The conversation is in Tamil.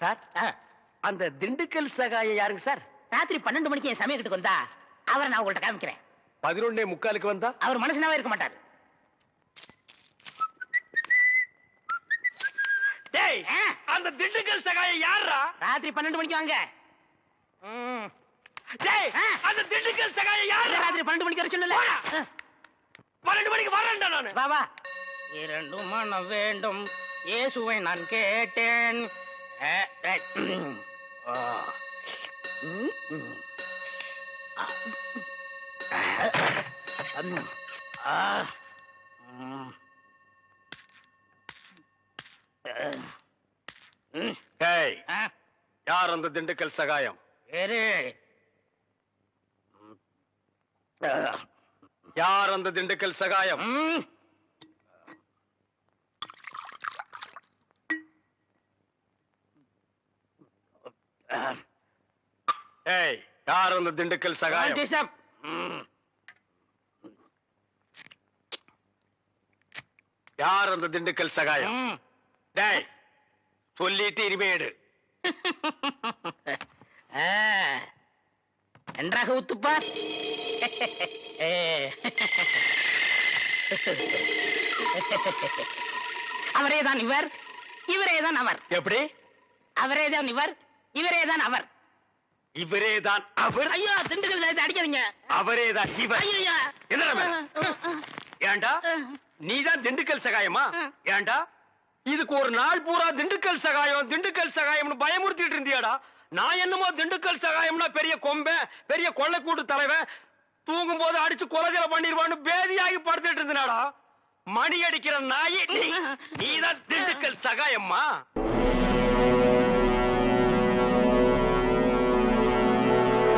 சார் அந்த திண்டுக்கல் சகாயம் யாருங்க சார்? ராத்திரி 12 மணிக்கு என் சமயக்கிட்டு வந்தா அவரை நான் உங்கள்ட்ட காமிக்கிறேன். 11:45 வந்தா அவர் மனுஷனாவே இருக்க மாட்டாரு. டேய், அந்த திண்டுக்கல் சகாயம் யாரா? ராத்திரி 12 மணிக்கு வாங்க. டேய், அந்த திண்டுக்கல் சகாயம் யாரா? ராத்திரி 12 மணிக்கு வர சொல்லல. 12 மணிக்கு வரேன்டா நானு. வா வா. 2 மனம் வேண்டும் இயேசுவை நான் கேட்டேன். டேய், யார் அந்த திண்டுக்கல் சகாயம்? யார் அந்த திண்டுக்கல் சகாயம்? ஏய், யார் அந்த திண்டுக்கல் சகாயம்? யார் அந்த திண்டுக்கல் சகாயம்? டேய், சொல்லிட்டு இனிமேடு நன்றாக ஊத்துப்பா. அவரேதான் இவர், இவரேதான் அவர். எப்படி? அவரேதான் இவர், இவரேதான் அவர். இவரேதான் அவர்? ஐயோ, திண்டுக்கல் சேர்த்து அடிக்காதீங்க. அவரேதான் இவர். ஐயா, என்ன? ஏண்டா நீதான் திண்டுக்கல் சகாயமா? ஏண்டா இதுக்கு ஒரு நாள் பூரா திண்டுக்கல் சகாயம் திண்டுக்கல் சகாயம்னு பயமுறுத்திட்டு இருந்தியாடா? நான் என்னமோ திண்டுக்கல் சகாயம்னா பெரிய கொம்பன், பெரிய கொள்ளைக்கூட்டு தலைவன், தூங்கும் போது அடிச்சு கொலைஜல பண்ணிடுவான்னு பேதியாகி படுத்துட்டு இருந்தனாடா. மணி அடிக்கிற நாய் நீதான் திண்டுக்கல் சகாயம்மா?